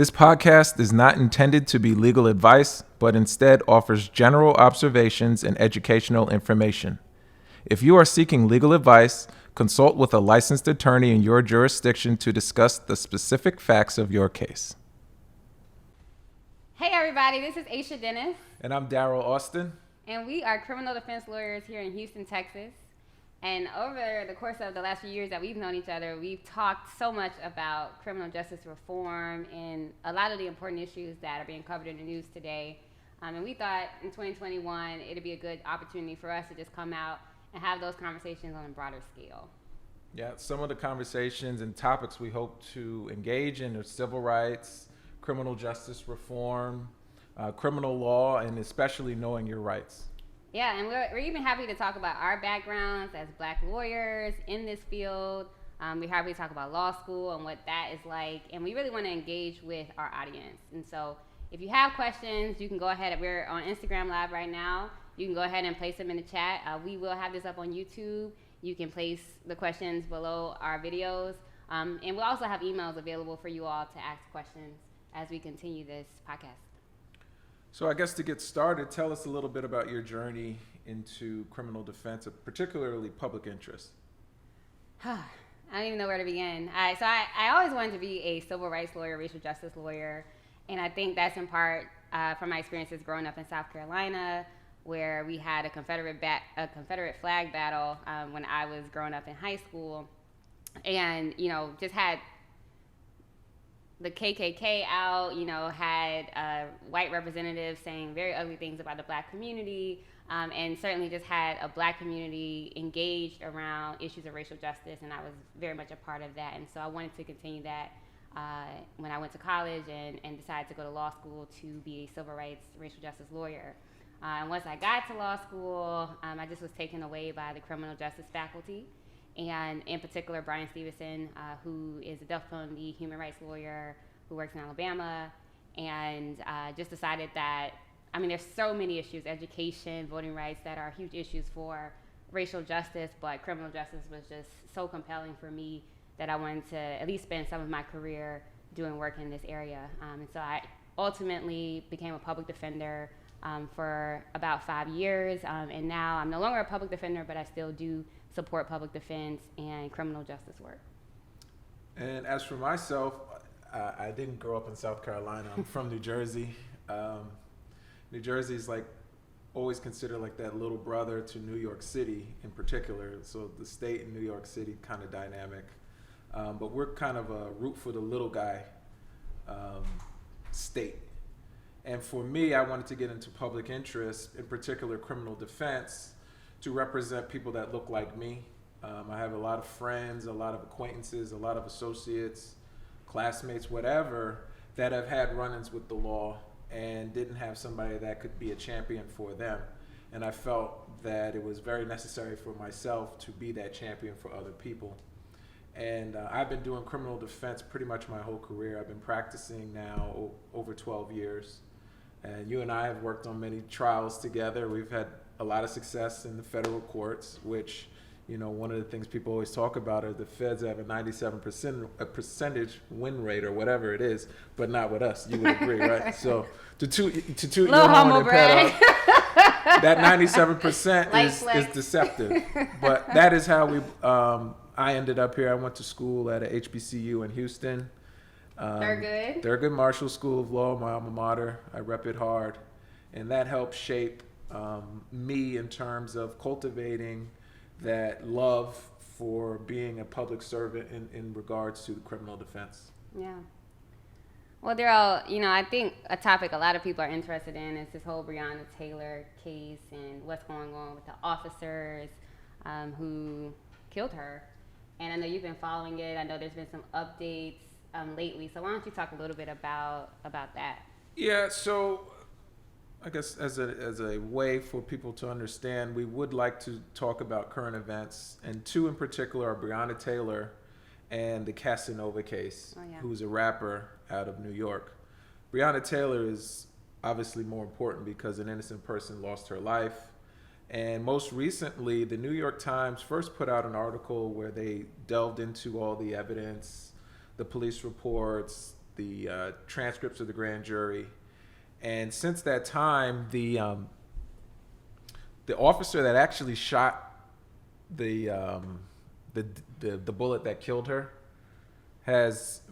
This podcast is not intended to be legal advice, but instead offers general observations and educational information. If you are seeking legal advice, consult with a licensed attorney in your jurisdiction to discuss the specific facts of your case. Hey everybody, this is Aisha Dennis. And I'm Daryl Austin. And we are criminal defense lawyers here in Houston, Texas. And over the course of the last few years that we've known each other, we've talked so much about criminal justice reform and a lot of the important issues that are being covered in the news today. And we thought in 2021, it'd be a good opportunity for us to just come out and have those conversations on a broader scale. Yeah, some of the conversations and topics we hope to engage in are civil rights, criminal justice reform, criminal law, and especially knowing your rights. Yeah, and we're even happy to talk about our backgrounds as Black lawyers in this field. We're happy to talk about law school and what that is like. And we really want to engage with our audience. And so if you have questions, you can go ahead. We're on Instagram Live right now. You can go ahead and place them in the chat. We will have this up on YouTube. You can place the questions below our videos. And we'll also have emails available for you all to ask questions as we continue this podcast. So I guess to get started, tell us a little bit about your journey into criminal defense, particularly public interest. I don't even know where to begin. I always wanted to be a civil rights lawyer, racial justice lawyer, and I think that's in part from my experiences growing up in South Carolina, where we had a Confederate flag battle when I was growing up in high school, and just had the KKK out, had white representatives saying very ugly things about the Black community, and certainly just had a Black community engaged around issues of racial justice, and I was very much a part of that. And so I wanted to continue that when I went to college and decided to go to law school to be a civil rights, racial justice lawyer. And once I got to law school, I just was taken away by the criminal justice faculty. And in particular, Bryan Stevenson, who is a death penalty human rights lawyer who works in Alabama, and just decided that, there's so many issues, education, voting rights, that are huge issues for racial justice, but criminal justice was just so compelling for me that I wanted to at least spend some of my career doing work in this area. And so I ultimately became a public defender for about 5 years, and now I'm no longer a public defender, but I still do support public defense and criminal justice work. And as for myself, I didn't grow up in South Carolina. I'm from New Jersey. New Jersey is always considered like that little brother to New York City in particular. So the state in New York City kind of dynamic. But we're kind of a root for the little guy state. And for me, I wanted to get into public interest, in particular criminal defense, to represent people that look like me. I have a lot of friends, a lot of acquaintances, a lot of associates, classmates, whatever, that have had run-ins with the law and didn't have somebody that could be a champion for them. And I felt that it was very necessary for myself to be that champion for other people. And I've been doing criminal defense pretty much my whole career. I've been practicing now over 12 years. And you and I have worked on many trials together. We've had a lot of success in the federal courts, which, one of the things people always talk about are the feds have a 97% win rate or whatever it is, but not with us. You would agree, right? So to toot your horn and pet up, that 97% is deceptive. But that is how I ended up here. I went to school at a HBCU in Houston. Thurgood Marshall School of Law, my alma mater. I rep it hard. And that helped shape me in terms of cultivating that love for being a public servant in regards to the criminal defense. Yeah. Well, Daryl, I think a topic a lot of people are interested in is this whole Breonna Taylor case and what's going on with the officers who killed her. And I know you've been following it. I know there's been some updates lately. So why don't you talk a little bit about that? Yeah, so I guess as a way for people to understand, we would like to talk about current events, and two in particular are Breonna Taylor and the Casanova case, who's a rapper out of New York. Breonna Taylor is obviously more important because an innocent person lost her life. And most recently, the New York Times first put out an article where they delved into all the evidence, the police reports, the transcripts of the grand jury, and since that time, the officer that actually shot the bullet that killed her has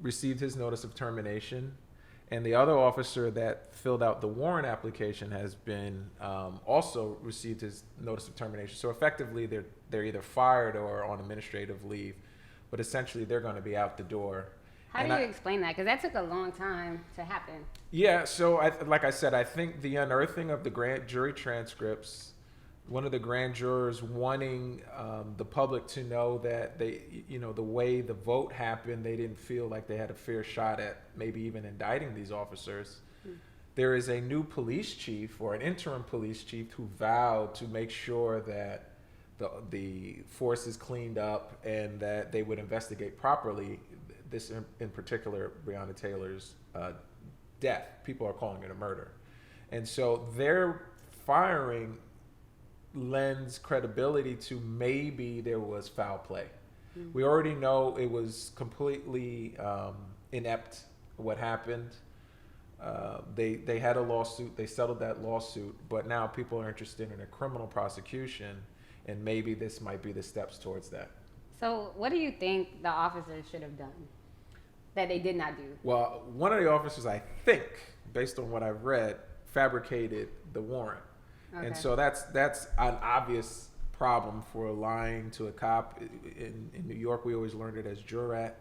received his notice of termination, and the other officer that filled out the warrant application has been also received his notice of termination. So effectively, they're either fired or on administrative leave, but essentially they're going to be out the door. How do you explain that? Because that took a long time to happen. Yeah, so like I said, I think the unearthing of the grand jury transcripts, one of the grand jurors wanting the public to know that they, the way the vote happened, they didn't feel like they had a fair shot at maybe even indicting these officers. There is a new police chief or an interim police chief who vowed to make sure that the force is cleaned up and that they would investigate properly this in particular, Breonna Taylor's death. People are calling it a murder. And so their firing lends credibility to maybe there was foul play. Mm-hmm. We already know it was completely inept what happened. They had a lawsuit, they settled that lawsuit, but now people are interested in a criminal prosecution, and maybe this might be the steps towards that. So what do you think the officers should have done that they did not do? Well, one of the officers, I think, based on what I've read, fabricated the warrant. Okay. And so that's an obvious problem for lying to a cop. In New York, we always learned it as jurat,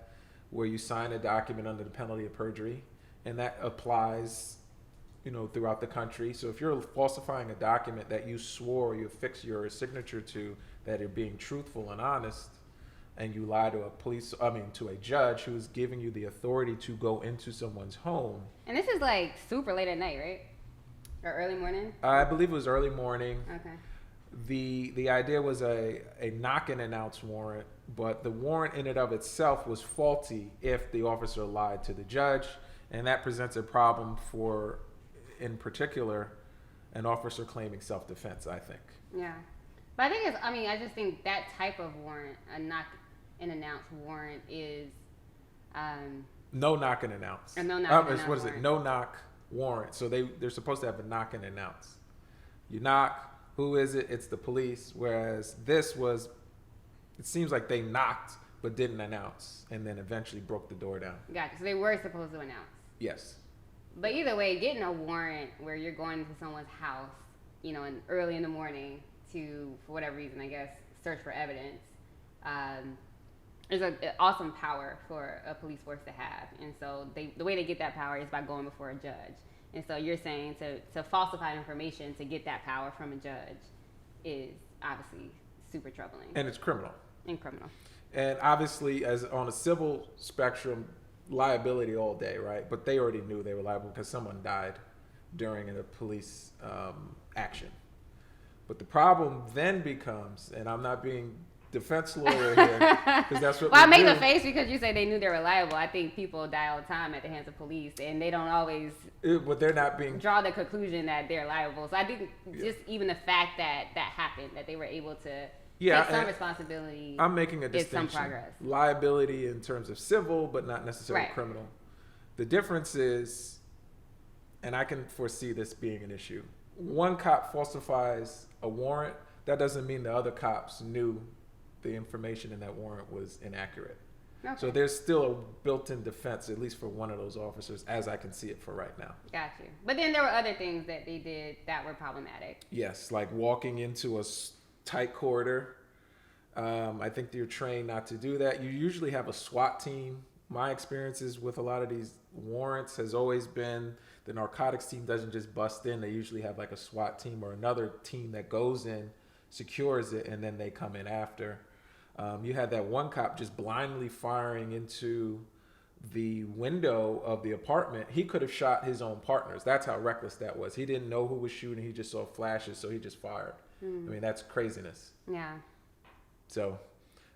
where you sign a document under the penalty of perjury, and that applies, throughout the country. So if you're falsifying a document that you swore, you affix your signature to, that you're being truthful and honest, and you lie to to a judge who is giving you the authority to go into someone's home. And this is like super late at night, right? Or early morning? I believe it was early morning. Okay. The idea was a knock and announce warrant, but the warrant in and of itself was faulty if the officer lied to the judge, and that presents a problem for, in particular, an officer claiming self-defense, I think. Yeah. But I just think that type of warrant, a knock and announce warrant, is no knock and announce. A no knock and announce. What is it? No knock warrant. So they're supposed to have a knock and announce. You knock, who is it? It's the police. Whereas it seems like they knocked but didn't announce, and then eventually broke the door down. Gotcha. So they were supposed to announce. Yes. But either way, getting a warrant where you're going to someone's house, early in the morning to, for whatever reason, I guess, search for evidence, is an awesome power for a police force to have. And so the way they get that power is by going before a judge. And so you're saying to falsify information to get that power from a judge is obviously super troubling. And it's criminal. And obviously, as on a civil spectrum, liability all day, right? But they already knew they were liable because someone died during a police action. But the problem then becomes, and I'm not being defense lawyer here, because that's what well, I make the face because you say they knew they were liable. I think people die all the time at the hands of police, and they don't always but they're not being draw the conclusion that they're liable. So I think just even the fact that happened, that they were able to take some responsibility. I'm making a distinction. Some progress. Liability in terms of civil, but not necessarily criminal. The difference is, and I can foresee this being an issue, one cop falsifies a warrant, that doesn't mean the other cops knew the information in that warrant was inaccurate. Okay. So there's still a built-in defense, at least for one of those officers, as I can see it for right now. Got you. But then there were other things that they did that were problematic. Yes, like walking into a tight corridor. I think you're trained not to do that. You usually have a SWAT team. My experiences with a lot of these warrants has always been the narcotics team doesn't just bust in. They usually have like a SWAT team or another team that goes in, secures it, and then they come in after. You had that one cop just blindly firing into the window of the apartment. He could have shot his own partners. That's how reckless that was. He didn't know who was shooting. He just saw flashes, so he just fired. I mean, that's craziness. Yeah. So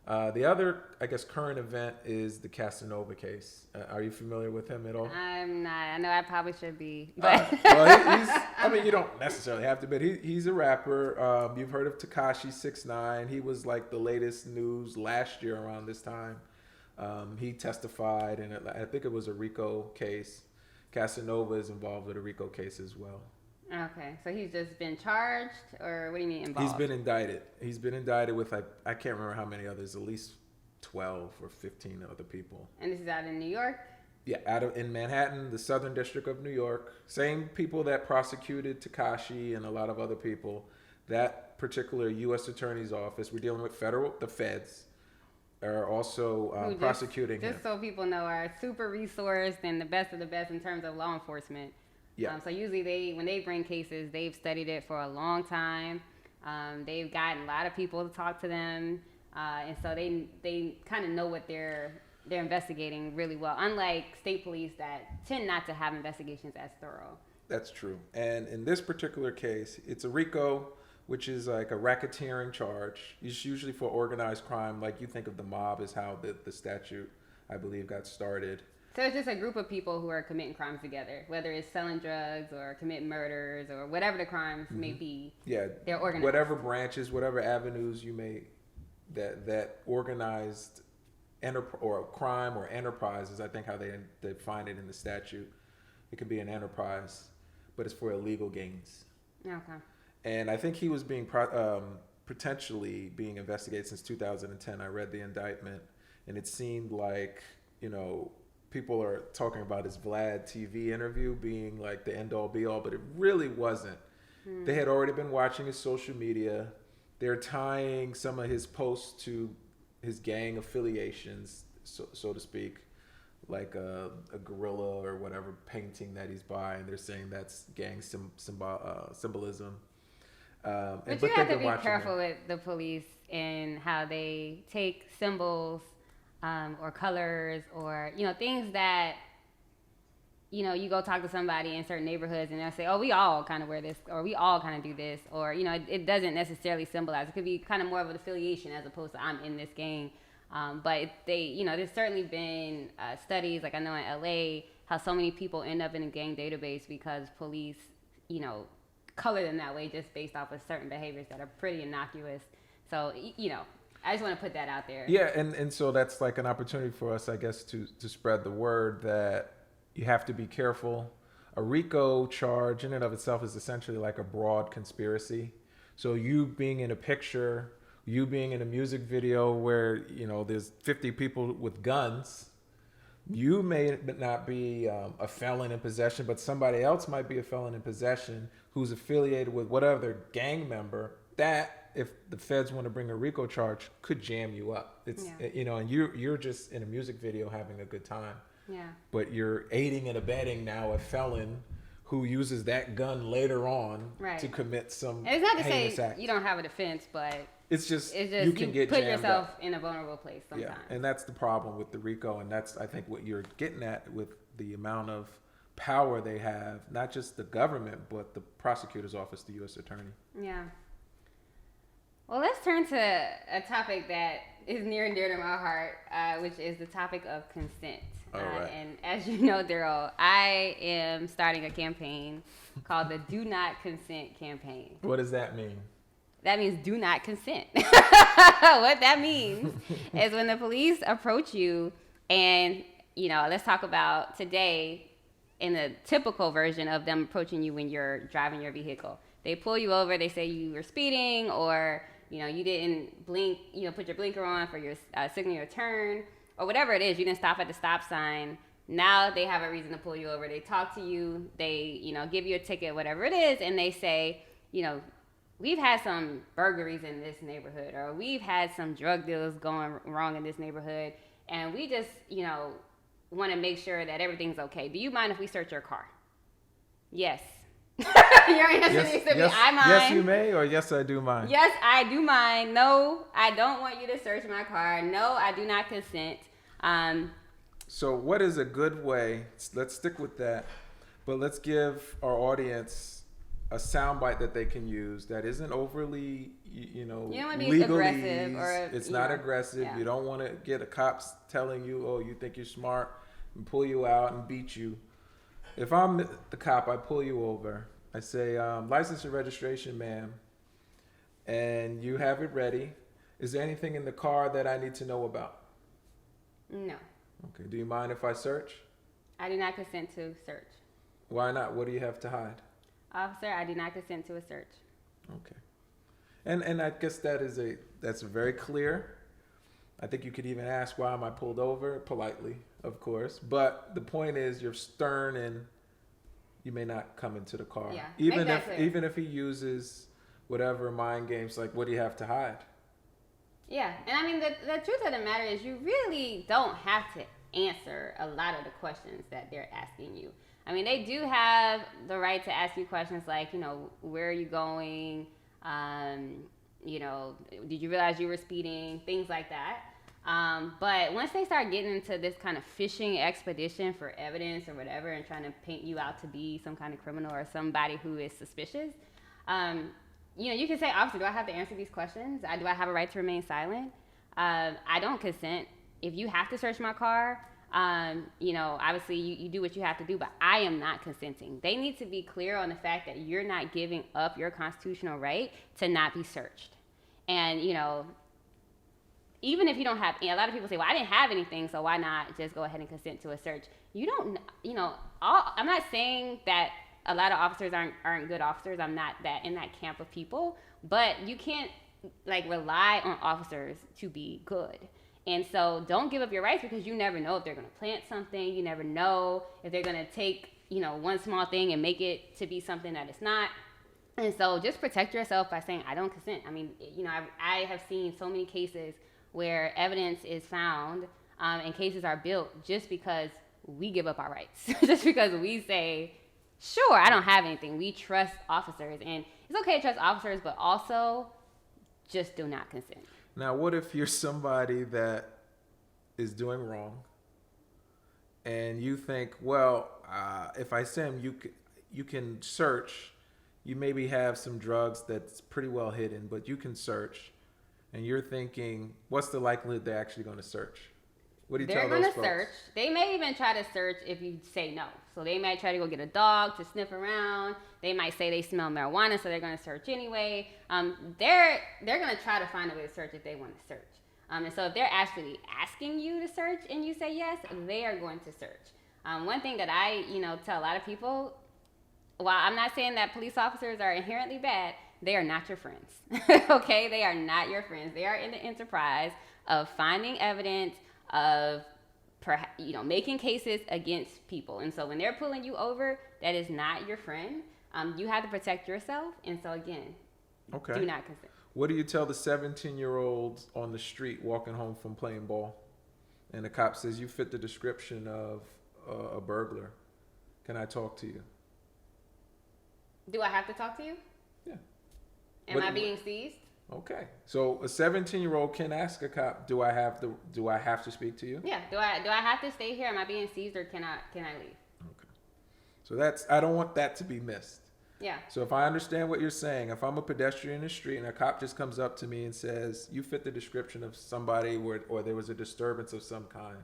the other, I guess, current event is the Casanova case. Are you familiar with him at all? I'm not. I know I probably should be. But well, you don't necessarily have to, but he's a rapper. You've heard of Tekashi 6ix9ine. He was like the latest news last year around this time. He testified, and I think it was a RICO case. Casanova is involved with a RICO case as well. Okay, so he's just been charged, or what do you mean involved? He's been indicted. He's been indicted with, like, I can't remember how many others, at least 12 or 15 other people. And this is out in New York? Yeah, in Manhattan, the Southern District of New York. Same people that prosecuted Tekashi and a lot of other people. That particular U.S. Attorney's Office, we're dealing with the feds, are also prosecuting him. Just so people know, are super resourced and the best of the best in terms of law enforcement. Yeah. So usually when they bring cases, they've studied it for a long time. They've gotten a lot of people to talk to them. And so they kind of know what they're investigating really well, unlike state police that tend not to have investigations as thorough. That's true. And in this particular case, it's a RICO, which is like a racketeering charge. It's usually for organized crime. Like, you think of the mob as how the statute, I believe, got started. So it's just a group of people who are committing crimes together, whether it's selling drugs or committing murders or whatever the crimes may be. Yeah, they're organized. Whatever branches, whatever avenues you may, that organized or crime or enterprise is, I think, how they define it in the statute. It can be an enterprise, but it's for illegal gains. Okay. And I think he was being potentially being investigated since 2010. I read the indictment, and it seemed like, people are talking about his Vlad TV interview being like the end all be all, but it really wasn't. They had already been watching his social media. They're tying some of his posts to his gang affiliations, so to speak, like a gorilla or whatever painting that he's buying. They're saying that's gang symbolism. But you have to be careful with the police and how they take symbols or colors or, things that, you go talk to somebody in certain neighborhoods and they'll say, oh, we all kind of wear this, or we all kind of do this, or, it doesn't necessarily symbolize. It could be kind of more of an affiliation as opposed to I'm in this gang. But there's certainly been studies, like I know in LA, how so many people end up in a gang database because police, color them that way just based off of certain behaviors that are pretty innocuous. So, I just want to put that out there. Yeah, and so that's like an opportunity for us, I guess, to spread the word that you have to be careful. A RICO charge in and of itself is essentially like a broad conspiracy. So you being in a picture, you being in a music video where, there's 50 people with guns, you may not be a felon in possession, but somebody else might be a felon in possession who's affiliated with whatever gang member that, if the feds want to bring a RICO charge, could jam you up. It's, and you're just in a music video having a good time. Yeah. But you're aiding and abetting now a felon who uses that gun later on to commit some heinous act. It's not to say you don't have a defense, but it's just you can get put jammed yourself up in a vulnerable place sometimes. Yeah, and that's the problem with the RICO, and that's, I think, what you're getting at with the amount of power they have, not just the government, but the prosecutor's office, the U.S. Attorney. Yeah. Well, let's turn to a topic that is near and dear to my heart, which is the topic of consent. All right. And as you know, Daryl, I am starting a campaign called the Do Not Consent campaign. What does that mean? That means do not consent. What that means is when the police approach you and, let's talk about today in the typical version of them approaching you when you're driving your vehicle. They pull you over, they say you were speeding or, you didn't blink, put your blinker on for your signal your turn or whatever it is. You didn't stop at the stop sign. Now they have a reason to pull you over. They talk to you. They, give you a ticket, whatever it is. And they say, we've had some burglaries in this neighborhood or we've had some drug deals going wrong in this neighborhood. And we just, want to make sure that everything's okay. Do you mind if we search your car? Yes. Your answer needs to be, I mind. Yes, you may, or yes, I do mind. Yes, I do mind. No, I don't want you to search my car. No, I do not consent. So what is a good way? Let's stick with that, but let's give our audience a soundbite that they can use that isn't overly, you don't want to be aggressive or it's not aggressive. Yeah. You don't want to get a cops telling you, oh, you think you're smart, and pull you out and beat you. If I'm the cop, I pull you over. I say, license and registration, ma'am, and you have it ready. Is there anything in the car that I need to know about? No. Okay. Do you mind if I search? I do not consent to search. Why not? What do you have to hide? Officer, I do not consent to a search. Okay. And I guess that's very clear. I think you could even ask, why am I pulled over? Politely, of course. But the point is, you're stern and you may not come into the car. Yeah, Even make that if clear. even if he uses whatever mind games, like, what do you have to hide? Yeah, and I mean, the truth of the matter is you really don't have to answer a lot of the questions that they're asking you. I mean, they do have the right to ask you questions like, where are you going? Did you realize you were speeding? Things like that. But once they start getting into this kind of fishing expedition for evidence or whatever and trying to paint you out to be some kind of criminal or somebody who is suspicious, you can say, officer, do I have to answer these questions? Do I have a right to remain silent? I don't consent. If you have to search my car, obviously you do what you have to do, but I am not consenting. They need to be clear on the fact that you're not giving up your constitutional right to not be searched. And, even if you don't have, a lot of people say, well, I didn't have anything, so why not just go ahead and consent to a search? You don't, I'm not saying that a lot of officers aren't good officers. I'm not in that camp of people, but you can't rely on officers to be good. And so don't give up your rights, because you never know if they're going to plant something. You never know if they're going to take, one small thing and make it to be something that it's not. And so just protect yourself by saying, I don't consent. I mean, I have seen so many cases where evidence is found and cases are built just because we give up our rights, just because we say, sure, I don't have anything. We trust officers, and it's okay to trust officers, but also just do not consent. Now, what if you're somebody that is doing wrong and you think, well, if I say you can search, you maybe have some drugs that's pretty well hidden, but you can search, and you're thinking, what's the likelihood they're actually going to search? What do you tell those folks? They're going to search. They may even try to search if you say no. So they might try to go get a dog to sniff around. They might say they smell marijuana, so they're going to search anyway. They're going to try to find a way to search if they want to search. And so if they're actually asking you to search and you say yes, they are going to search. One thing that I, tell a lot of people, while I'm not saying that police officers are inherently bad, they are not your friends. Okay? They are not your friends. They are in the enterprise of finding evidence, of making cases against people. And so when they're pulling you over, that is not your friend. You have to protect yourself. And so again, do not consent. What do you tell the 17-year-olds on the street walking home from playing ball, and the cop says, you fit the description of a burglar? Can I talk to you? Do I have to talk to you? Yeah. Am I being seized? Okay. So a 17-year-old can ask a cop, do I have to speak to you? Yeah. Do I have to stay here? Am I being seized, or can I leave? Okay. So I don't want that to be missed. Yeah. So if I understand what you're saying, if I'm a pedestrian in the street and a cop just comes up to me and says, you fit the description of somebody or there was a disturbance of some kind,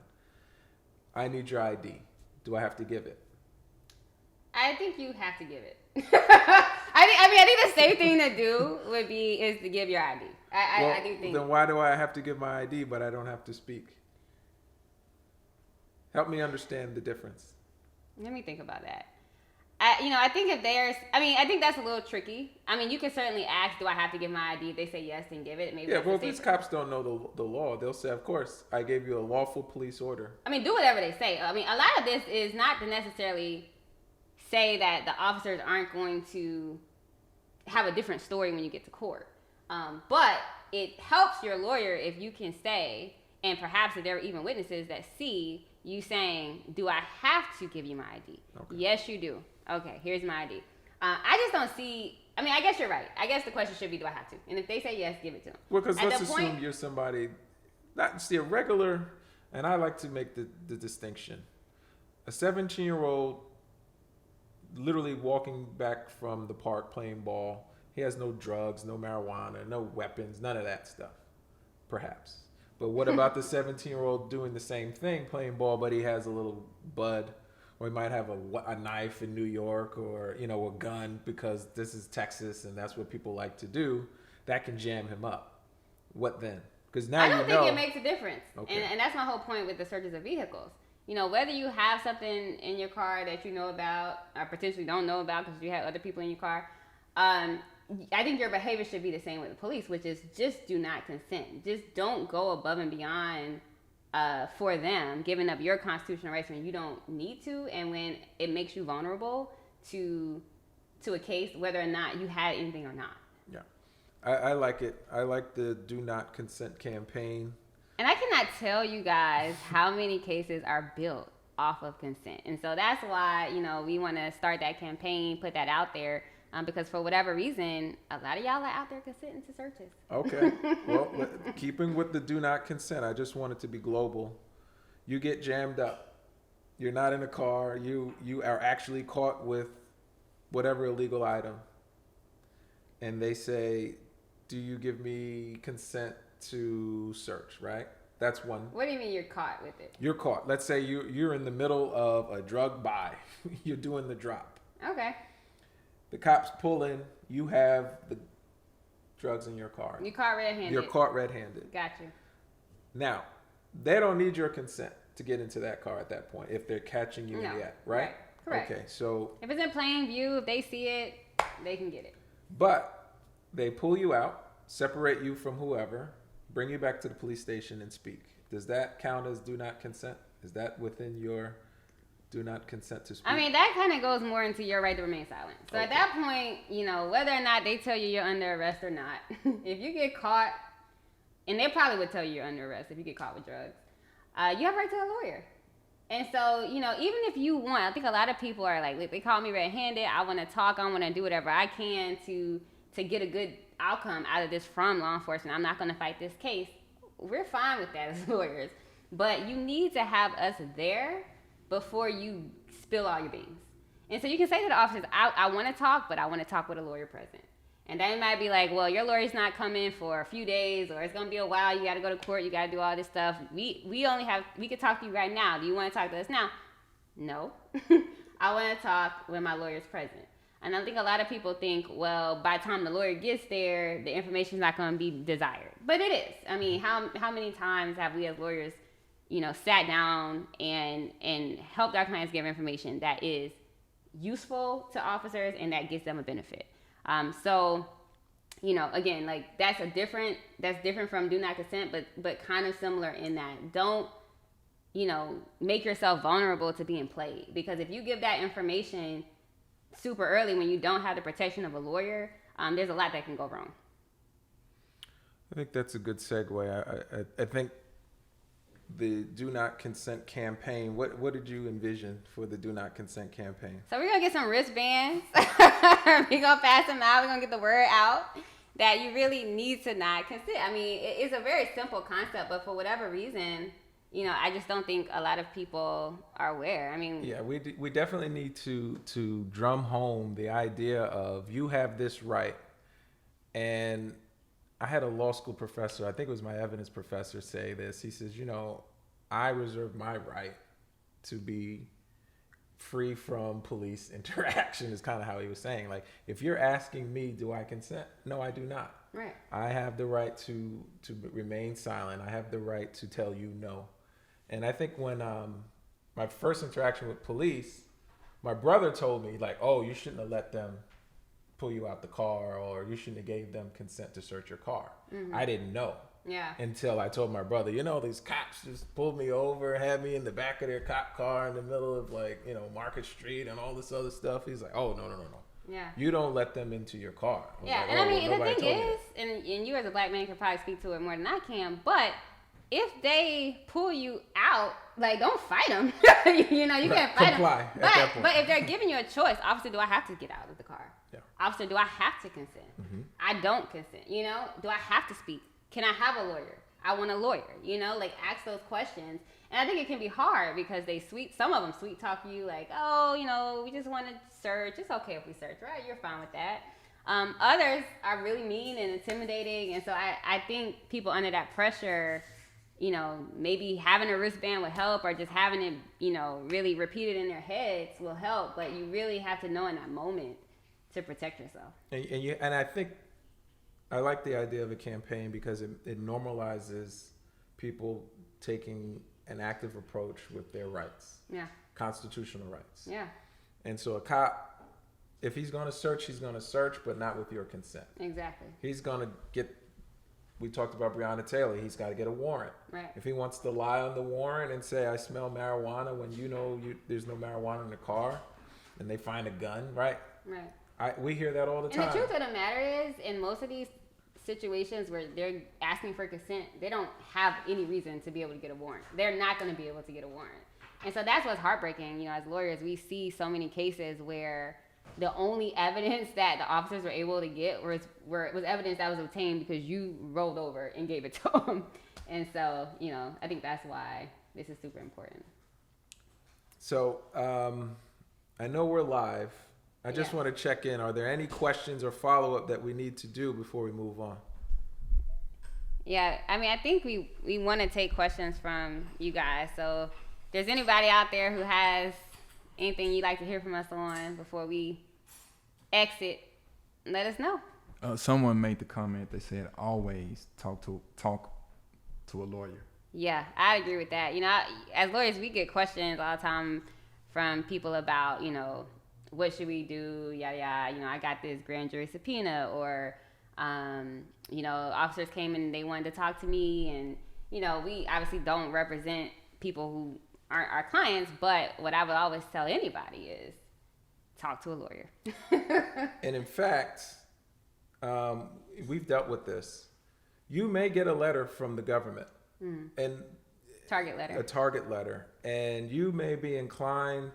I need your ID. Do I have to give it? I think you have to give it. I think the safe thing to do is to give your ID. I do think. Then why do I have to give my ID but I don't have to speak? Help me understand the difference. Let me think about that. I think I think that's a little tricky. I mean, you can certainly ask, do I have to give my ID? If they say yes, then give it. Maybe. Yeah, well, if these cops don't know the law, they'll say, of course, I gave you a lawful police order. I mean, do whatever they say. I mean, a lot of this is not to necessarily say that the officers aren't going to have a different story when you get to court. But it helps your lawyer if you can say, and perhaps if there are even witnesses that see you saying, do I have to give you my ID? Okay. Yes, you do. Okay, here's my ID. I just don't see, I guess you're right. I guess the question should be, do I have to? And if they say yes, give it to them. Well, because let's assume you're somebody, a regular, and I like to make the distinction. A 17-year-old literally walking back from the park playing ball. He has no drugs, no marijuana, no weapons, none of that stuff, perhaps. But what about the 17-year-old doing the same thing, playing ball, but he has a little bud, or he might have a knife in New York, or a gun, because this is Texas and that's what people like to do. That can jam him up. What then? Because now I don't you know. think it makes a difference. Okay. And that's my whole point with the searches of vehicles. You know, whether you have something in your car that you know about or potentially don't know about because you have other people in your car, I think your behavior should be the same with the police, which is just do not consent. Just don't go above and beyond for them, giving up your constitutional rights when you don't need to, and when it makes you vulnerable to a case, whether or not you had anything or not. Yeah, I like it. I like the Do Not Consent campaign. And I cannot tell you guys how many cases are built off of consent. And so that's why, you know, we want to start that campaign, put that out there, because for whatever reason, a lot of y'all are out there consenting to searches. Okay. Well, keeping with the Do Not Consent, I just want it to be global. You get jammed up. You're not in a car. You are actually caught with whatever illegal item. And they say, do you give me consent to search, right? That's one. What do you mean you're caught with it? You're caught. Let's say you're in the middle of a drug buy. You're doing the drop. Okay. The cops pull in. You have the drugs in your car. You caught red-handed. You're caught red-handed. Got you. Now, they don't need your consent to get into that car at that point if they're catching you in the act, right? Correct. Okay, so. If it's in plain view, if they see it, they can get it. But they pull you out, separate you from whoever, bring you back to the police station and speak. Does that count as do not consent? Is that within your do not consent to speak? I mean, that kind of goes more into your right to remain silent. So Okay. at that point, you know, whether or not they tell you you're under arrest or not, if you get caught, and they probably would tell you you're under arrest if you get caught with drugs, you have a right to a lawyer. And so, you know, even if you want, I think a lot of people are like, look, they caught me red-handed. I want to talk. I want to do whatever I can to get a good outcome out of this from law enforcement. I'm not going to fight this case. We're fine with that as lawyers. But you need to have us there before you spill all your beans. And so you can say to the officers, I want to talk, but I want to talk with a lawyer present. And they might be like, well, your lawyer's not coming for a few days, or it's going to be a while. You got to go to court. You got to do all this stuff. We can talk to you right now. Do you want to talk to us now? No. I want to talk when my lawyer's present. And I think a lot of people think, well, by the time the lawyer gets there, the information's not going to be desired. But it is. I mean, how many times have we as lawyers, you know, sat down and helped our clients give information that is useful to officers and that gets them a benefit. So, you know, again, like that's different from do not consent, but kind of similar in that don't, you know, make yourself vulnerable to being played, because if you give that information super early when you don't have the protection of a lawyer, there's a lot that can go wrong. I think that's a good segue. I think the Do Not Consent campaign, what did you envision for the Do Not Consent campaign? So we're going to get some wristbands. We're going to pass them out. We're going to get the word out that you really need to not consent. I mean, it's a very simple concept, but for whatever reason, you know, I just don't think a lot of people are aware. I mean, yeah, we definitely need to drum home the idea of you have this right. And I had a law school professor, I think it was my evidence professor, say this. He says, you know, I reserve my right to be free from police interaction, is kind of how he was saying. Like, if you're asking me, do I consent? No, I do not. right. I have the right to remain silent. I have the right to tell you no. And I think when my first interaction with police, my brother told me, like, oh, you shouldn't have let them pull you out the car, or you shouldn't have gave them consent to search your car. Mm-hmm. I didn't know. Yeah. Until I told my brother, you know, these cops just pulled me over, had me in the back of their cop car in the middle of, like, you know, Market Street and all this other stuff. He's like, oh, no. Yeah. You don't let them into your car. Yeah, like, and oh, I mean, well, the nobody thing told me is, and you as a black man can probably speak to it more than I can, but if they pull you out, like, don't fight them. You know, you can't fight Comply them. at that point. But if they're giving you a choice, officer, do I have to get out of the car? Yeah. Officer, do I have to consent? Mm-hmm. I don't consent. You know, do I have to speak? Can I have a lawyer? I want a lawyer. You know, like, ask those questions. And I think it can be hard because some of them sweet talk you, like, oh, you know, we just want to search. It's okay if we search, right? You're fine with that. Others are really mean and intimidating. And so I think people under that pressure, you know, maybe having a wristband will help, or just having it, you know, really repeated in their heads will help. But you really have to know in that moment to protect yourself. And I think I like the idea of a campaign because it normalizes people taking an active approach with their rights, Yeah. constitutional rights. Yeah. And so a cop, if he's going to search, he's going to search, but not with your consent. Exactly. He's going to get, we talked about Breonna Taylor, he's got to get a warrant. Right. If he wants to lie on the warrant and say, I smell marijuana when there's no marijuana in the car, and they find a gun, right? Right. We hear that all the time. And the truth of the matter is, in most of these situations where they're asking for consent, they don't have any reason to be able to get a warrant. They're not going to be able to get a warrant. And so that's what's heartbreaking. You know, as lawyers, we see so many cases where the only evidence that the officers were able to get was evidence that was obtained because you rolled over and gave it to them. And so, you know, I think that's why this is super important. So, I know we're live. I just Yeah. want to check in. Are there any questions or follow-up that we need to do before we move on? Yeah, I mean, I think we want to take questions from you guys. So if there's anybody out there who has anything you'd like to hear from us on before we exit, let us know. Someone made the comment. They said, "Always talk to a lawyer." Yeah, I agree with that. You know, as lawyers, we get questions all the time from people about, you know, what should we do, yada, yada. You know, I got this grand jury subpoena, or, you know, officers came and they wanted to talk to me. And, you know, we obviously don't represent people who aren't our clients, but what I would always tell anybody is talk to a lawyer. And in fact, we've dealt with this. You may get a letter from the government, and Target letter. a target letter, and you may be inclined,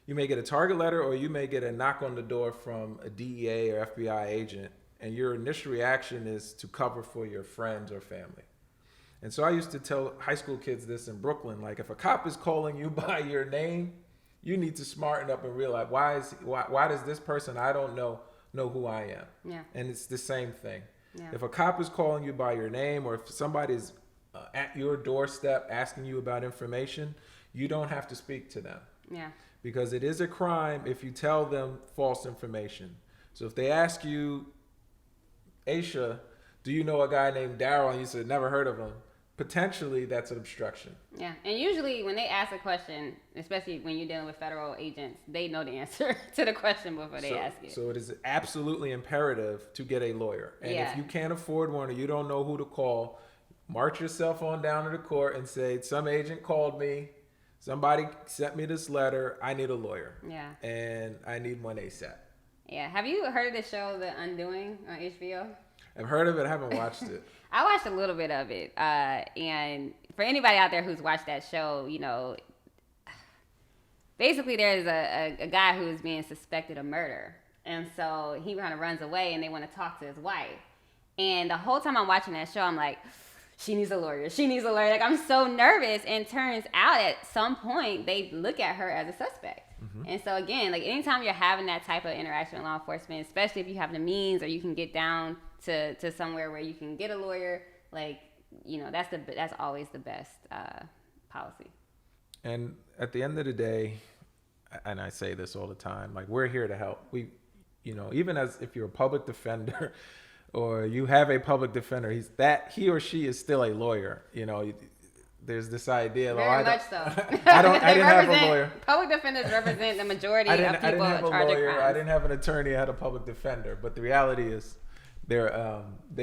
you may get a target letter, or you may get a knock on the door from a DEA or FBI agent, and your initial reaction is to cover for your friends or family. And so I used to tell high school kids this in Brooklyn, like, if a cop is calling you by your name, you need to smarten up and realize, why does this person I don't know who I am? Yeah. And it's the same thing. Yeah. If a cop is calling you by your name, or if somebody's at your doorstep asking you about information, you don't have to speak to them. Yeah. Because it is a crime if you tell them false information. So if they ask you, Aisha, do you know a guy named Daryl? And you said, never heard of him. Potentially, that's an obstruction. Yeah, and usually when they ask a question, especially when you're dealing with federal agents, they know the answer to the question before they ask it. So it is absolutely imperative to get a lawyer. And Yeah. if you can't afford one, or you don't know who to call, march yourself on down to the court and say, some agent called me, somebody sent me this letter, I need a lawyer. Yeah. And I need one ASAP. Yeah. Have you heard of the show The Undoing on HBO? I've heard of it, I haven't watched it. I watched a little bit of it. And for anybody out there who's watched that show, you know, basically there's a guy who is being suspected of murder. And so he kind of runs away and they want to talk to his wife. And the whole time I'm watching that show, I'm like, she needs a lawyer. She needs a lawyer. Like, I'm so nervous. And turns out at some point they look at her as a suspect. And so again, like, anytime you're having that type of interaction with law enforcement, especially if you have the means or you can get down to somewhere where you can get a lawyer, like, you know, that's always the best policy. And at the end of the day, and I say this all the time, like, we're here to help. We, you know, even as if you're a public defender or you have a public defender, he or she is still a lawyer. You know, there's this idea. Very much so. I didn't have a lawyer. Public defenders represent the majority of people I didn't have a charged with lawyer. crimes. I didn't have an attorney. I had a public defender. But the reality is, they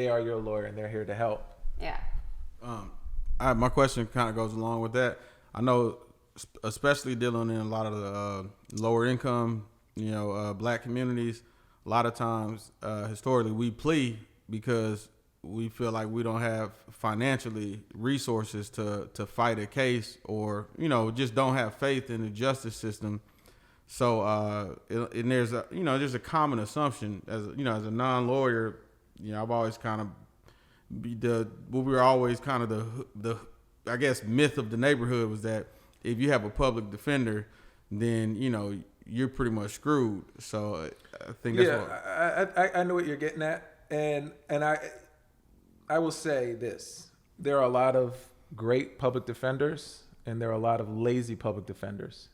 are your lawyer and they're here to help. Yeah. My question kind of goes along with that. I know, especially dealing in a lot of the lower income, you know, black communities, a lot of times historically we plea because we feel like we don't have financially resources to fight a case, or, you know, just don't have faith in the justice system. So and there's a common assumption as a non-lawyer, you know, I've always kind of we were always kind of the I guess myth of the neighborhood was that if you have a public defender, then, you know, you're pretty much screwed. So I think that's I know what you're getting at, and I will say this: there are a lot of great public defenders, and there are a lot of lazy public defenders.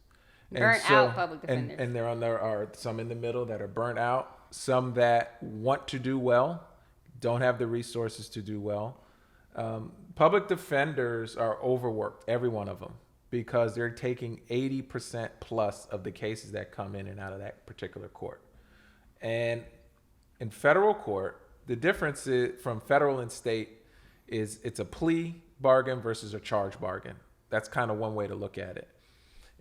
Burnt out public defenders. And there are some in the middle that are burnt out, some that want to do well, don't have the resources to do well. Public defenders are overworked, every one of them, because they're taking 80% plus of the cases that come in and out of that particular court. And in federal court, the difference from federal and state is it's a plea bargain versus a charge bargain. That's kind of one way to look at it.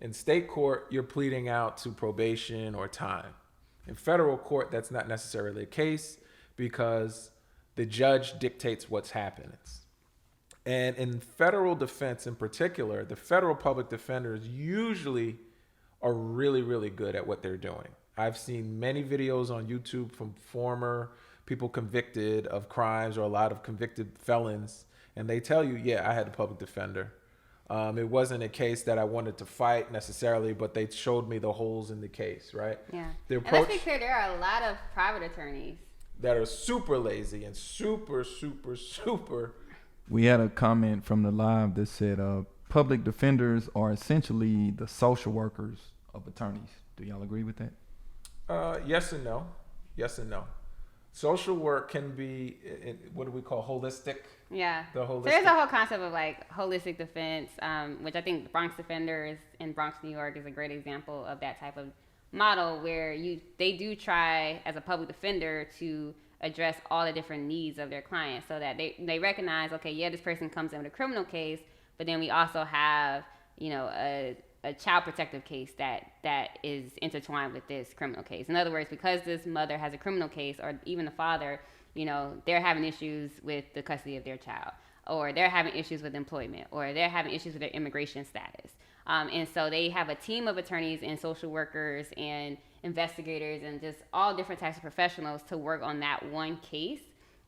In state court, you're pleading out to probation or time. In federal court, that's not necessarily the case because the judge dictates what's happening. And in federal defense in particular, the federal public defenders usually are really, really good at what they're doing. I've seen many videos on YouTube from former people convicted of crimes or a lot of convicted felons, and they tell you, yeah, I had a public defender. It wasn't a case that I wanted to fight necessarily, but they showed me the holes in the case, right? Yeah. The And approach let's be clear, there are a lot of private attorneys. that are super lazy and super. We had a comment from the live that said public defenders are essentially the social workers of attorneys. Do y'all agree with that? Yes and no. Yes and no. Social work can be, what do we call holistic? Yeah. The So holistic. there's a whole concept of like holistic defense, which I think Bronx Defenders in Bronx, New York is a great example of that type of model where they do try as a public defender to address all the different needs of their clients so that they recognize, okay, yeah, this person comes in with a criminal case, but then we also have, you know, a child protective case that is intertwined with this criminal case. In other words, because this mother has a criminal case, or even the father, you know, they're having issues with the custody of their child, or they're having issues with employment, or they're having issues with their immigration status. And so they have a team of attorneys and social workers and investigators and just all different types of professionals to work on that one case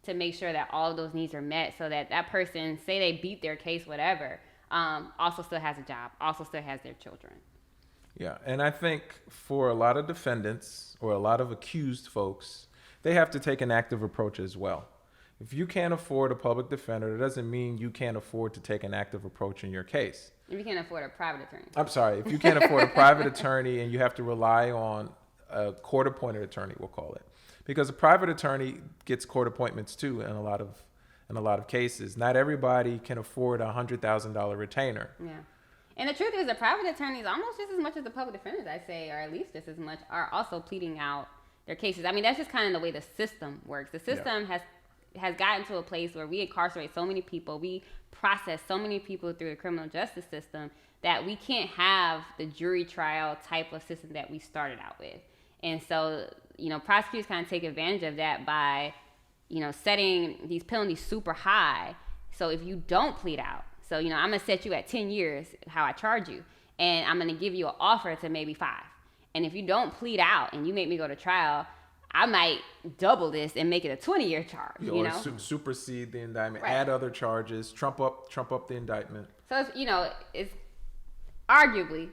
to make sure that all of those needs are met so that that person, say they beat their case, whatever, also still has a job, also still has their children. Yeah, and I think for a lot of defendants or a lot of accused folks, they have to take an active approach as well. If you can't afford a public defender, it doesn't mean you can't afford to take an active approach in your case. If you can't afford a private attorney. I'm sorry, if you can't afford a private attorney and you have to rely on a court-appointed attorney, we'll call it, because a private attorney gets court appointments too in a lot of cases. Not everybody can afford a $100,000 retainer. Yeah. And the truth is, the private attorneys, almost just as much as the public defenders, I say, or at least just as much, are also pleading out their cases. I mean, that's just kind of the way the system works. The system has gotten to a place where we incarcerate so many people, we process so many people through the criminal justice system that we can't have the jury trial type of system that we started out with. And so, you know, prosecutors kind of take advantage of that by, you know, setting these penalties super high. So if you don't plead out, so, you know, I'm going to set you at 10 years, how I charge you, and I'm going to give you an offer to maybe 5. And if you don't plead out and you make me go to trial, I might double this and make it a 20-year charge, you know? Supersede the indictment, Right. add other charges, trump up the indictment. So, it's, you know, it's arguably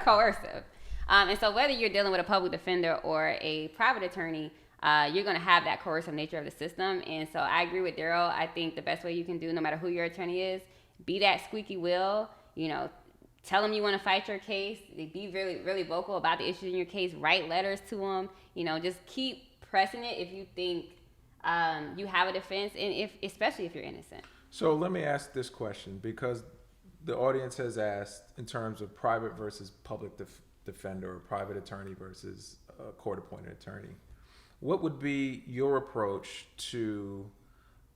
coercive. And so whether you're dealing with a public defender or a private attorney, you're going to have that coercive nature of the system. And so I agree with Daryl. I think the best way you can do, no matter who your attorney is, be that squeaky wheel, you know, tell them you want to fight your case, be really, really vocal about the issues in your case, write letters to them, you know, just keep pressing it if you think you have a defense, and especially if you're innocent. So let me ask this question, because the audience has asked in terms of private versus public defender or private attorney versus court-appointed attorney. What would be your approach to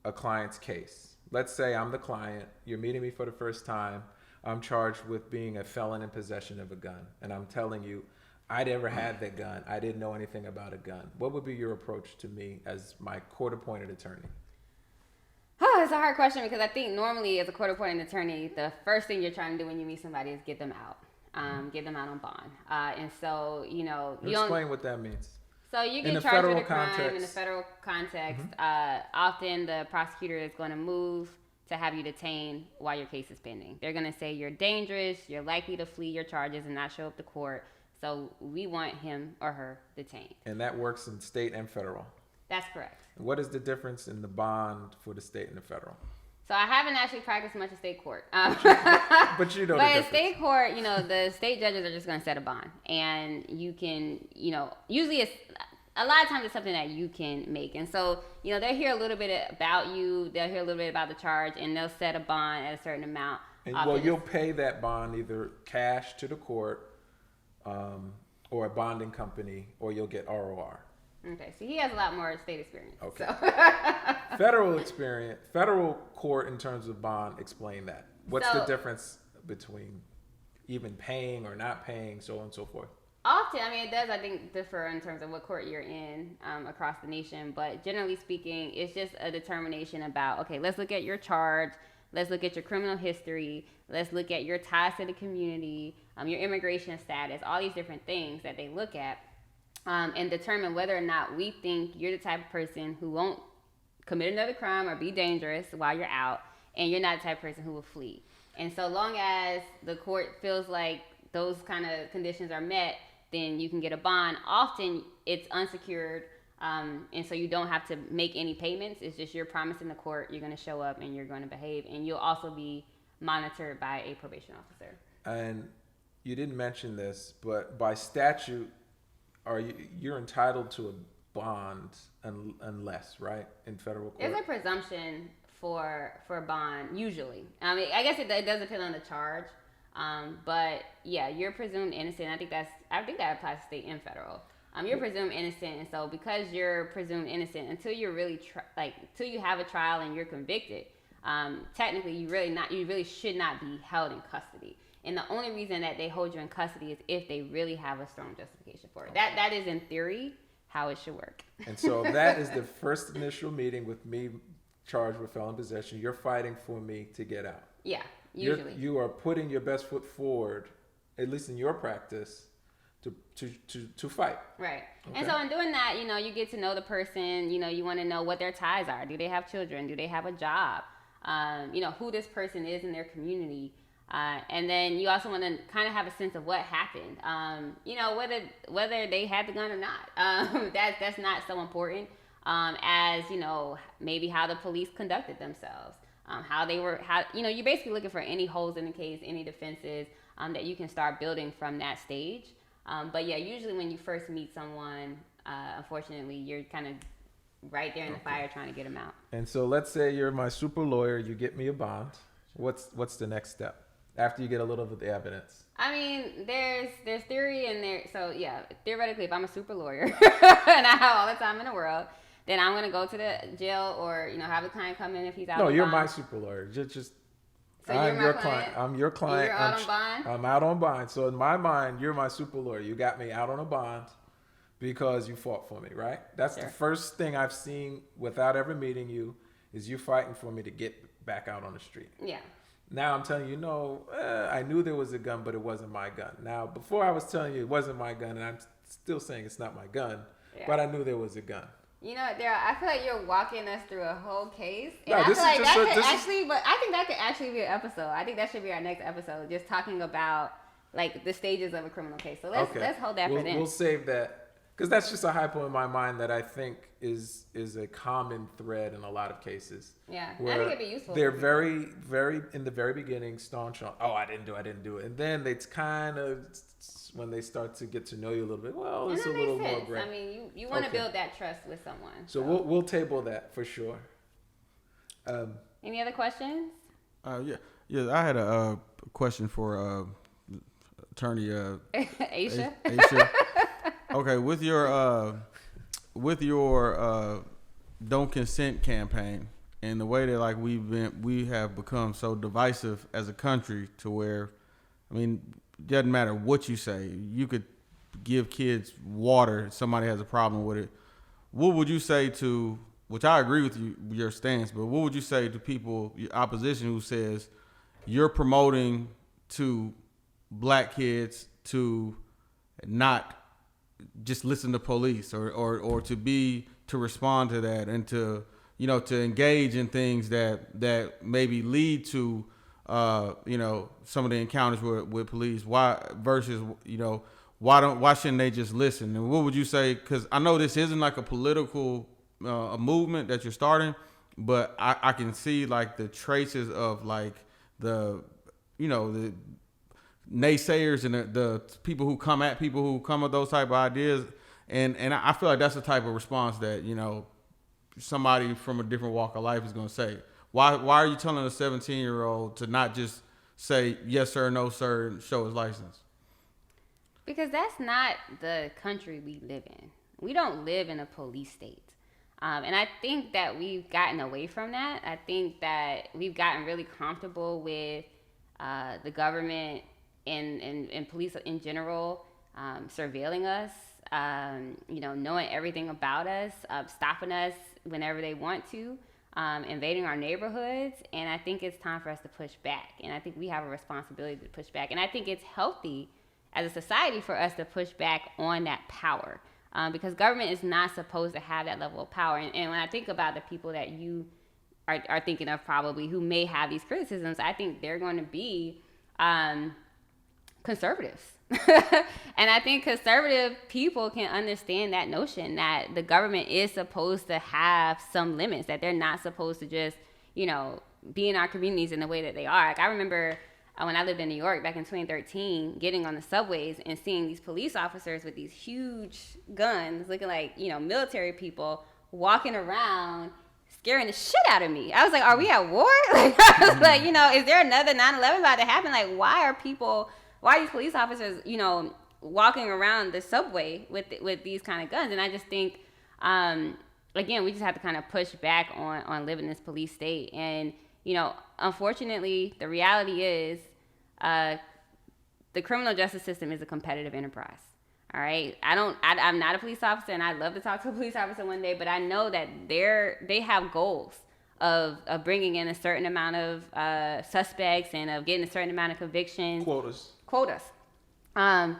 a client's case? Let's say I'm the client, you're meeting me for the first time, I'm charged with being a felon in possession of a gun, and I'm telling you, I never had that gun, I didn't know anything about a gun. What would be your approach to me as my court-appointed attorney? Oh, it's a hard question because I think normally as a court-appointed attorney, the first thing you're trying to do when you meet somebody is get them out. Get them out on bond. And so, you know, Explain what that means. So you In get the charged with federal a crime in the context. federal context. Often the prosecutor is going to move to have you detained while your case is pending. They're going to say you're dangerous, you're likely to flee your charges and not show up to court. So we want him or her detained. And that works in state and federal. That's correct. What is the difference in the bond for the state and the federal? So I haven't actually practiced much in state court. But you know But the in difference. state court, you know, the state judges are just going to set a bond. And you can, you know, usually it's a lot of times it's something that you can make. And so, you know, they'll hear a little bit about you, they'll hear a little bit about the charge, and they'll set a bond at a certain amount. And well, you'll pay that bond either cash to the court, or a bonding company, or you'll get ROR. Okay, so he has a lot more state experience. Okay. So. Federal court in terms of bond, explain that. What's the So- difference between even paying or not paying, so on and so forth? Often, I mean, it does, I think, differ in terms of what court you're in across the nation. But generally speaking, it's just a determination about, okay, let's look at your charge. Let's look at your criminal history. Let's look at your ties to the community, your immigration status, all these different things that they look at and determine whether or not we think you're the type of person who won't commit another crime or be dangerous while you're out, and you're not the type of person who will flee. And so long as the court feels like those kind of conditions are met, then you can get a bond. Often it's unsecured, and so you don't have to make any payments. It's just you're promising the court you're going to show up and you're going to behave, and you'll also be monitored by a probation officer. And you didn't mention this, but by statute, you're entitled to a bond unless, right, in federal court? There's a presumption for bond usually. I mean, I guess it does depend on the charge. But yeah, you're presumed innocent. I think that applies to state and federal. You're presumed innocent, and so because you're presumed innocent, until you're really until you have a trial and you're convicted, technically you really should not be held in custody. And the only reason that they hold you in custody is if they really have a strong justification for it. Okay. That is in theory how it should work. And so that is the first initial meeting with me charged with felon possession. You're fighting for me to get out. Yeah. Usually. You are putting your best foot forward, at least in your practice, to fight. Right. Okay. And so in doing that, you know, you get to know the person, you know, you want to know what their ties are. Do they have children? Do they have a job? You know, who this person is in their community. And then you also want to kind of have a sense of what happened. You know, whether they had the gun or not. That's not so important as, you know, maybe how the police conducted themselves. You're basically looking for any holes in the case, any defenses that you can start building from that stage. But yeah, usually when you first meet someone, unfortunately, you're kind of right there in the fire trying to get them out. And so let's say you're my super lawyer, you get me a bond. What's the next step after you get a little of the evidence? I mean, there's theory in there. So yeah, theoretically, if I'm a super lawyer and I have all the time in the world, then I'm gonna go to the jail or, you know, have the client come in if he's out. No, on you're bond. my super lawyer. Just So I'm you're your my client. I'm your client. You're out on bond? I'm out on bond. So in my mind, you're my super lawyer. You got me out on a bond because you fought for me, right? That's Sure. the first thing I've seen without ever meeting you is you fighting for me to get back out on the street. Yeah. Now I'm telling you, no, I knew there was a gun, but it wasn't my gun. Now, before I was telling you it wasn't my gun, and I'm still saying it's not my gun, Yeah. but I knew there was a gun. You know, Daryl, I feel like you're walking us through a whole case. And No, I this feel is like just that a- could this is- actually, but I think that could actually be an episode. I think that should be our next episode, just talking about like the stages of a criminal case. So let's hold that for then. We'll save that because that's just a hypo in my mind that I think is a common thread in a lot of cases. Yeah, I where think it'd be useful. They're very, very in the very beginning staunch on, oh, I didn't do it, and then it's kind of when they start to get to know you a little bit. Well, And it's a that little makes more sense. gray. I mean, you want to Okay. build that trust with someone. So we'll table that for sure. Any other questions? Yeah. I had a question for attorney Aisha? Aisha. Okay, with your don't consent campaign and the way that we have become so divisive as a country to where, I mean, it doesn't matter what you say, you could give kids water, somebody has a problem with it. What would you say to, which I agree with you, your stance, but what would you say to people, your opposition, who says you're promoting to black kids to not just listen to police or to respond to that and to engage in things that maybe lead to some of the encounters with police? Why versus why shouldn't they just listen? And what would you say? Because I know this isn't like a political a movement that you're starting, but I can see like the traces of like the naysayers and the people who come at those type of ideas, And I feel like that's the type of response that, somebody from a different walk of life is going to say. Why are you telling a 17-year-old to not just say yes sir, no sir, and show his license? Because that's not the country we live in. We don't live in a police state. And I think that we've gotten away from that. I think that we've gotten really comfortable with the government and police in general surveilling us, knowing everything about us, stopping us whenever they want to, invading our neighborhoods. And I think it's time for us to push back. And I think we have a responsibility to push back. And I think it's healthy as a society for us to push back on that power. Because government is not supposed to have that level of power. And when I think about the people that you are thinking of probably who may have these criticisms, I think they're going to be conservatives. And I think conservative people can understand that notion that the government is supposed to have some limits, that they're not supposed to just, be in our communities in the way that they are. Like I remember when I lived in New York back in 2013, getting on the subways and seeing these police officers with these huge guns looking like, military people walking around scaring the shit out of me. I was like, are we at war? Like, I was like, is there another 9/11 about to happen? Like, why are these police officers, walking around the subway with these kind of guns? And I just think, again, we just have to kind of push back on living in this police state. And, unfortunately, the reality is the criminal justice system is a competitive enterprise. All right. I'm not a police officer, and I'd love to talk to a police officer one day, but I know that they have goals of bringing in a certain amount of suspects and of getting a certain amount of convictions. Quotas. And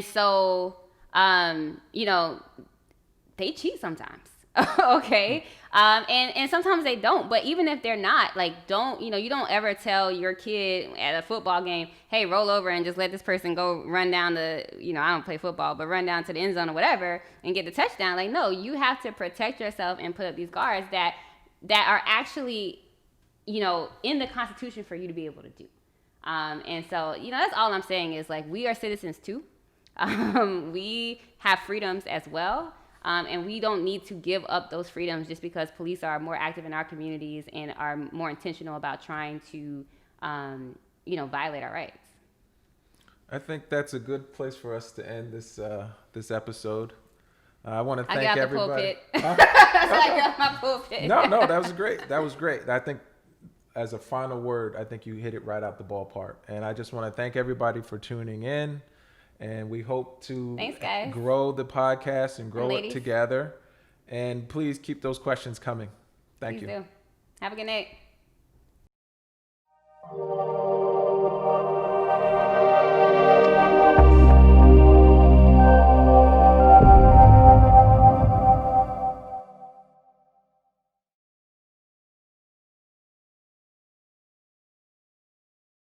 so, they cheat sometimes. Okay. And sometimes they don't, but even if they're not, like, you don't ever tell your kid at a football game, hey, roll over and just let this person go run down I don't play football, but run down to the end zone or whatever and get the touchdown. Like, no, you have to protect yourself and put up these guards that are actually, in the Constitution for you to be able to do. And so, that's all I'm saying is, like, we are citizens too. We have freedoms as well. And we don't need to give up those freedoms just because police are more active in our communities and are more intentional about trying to, violate our rights. I think that's a good place for us to end this episode. I want to thank I got everybody. The pulpit. I got my pulpit. No, that was great. I think as a final word, I think you hit it right out the ballpark. And I just want to thank everybody for tuning in. And we hope to grow the podcast and grow it together. And please keep those questions coming. Thank you. Have a good night.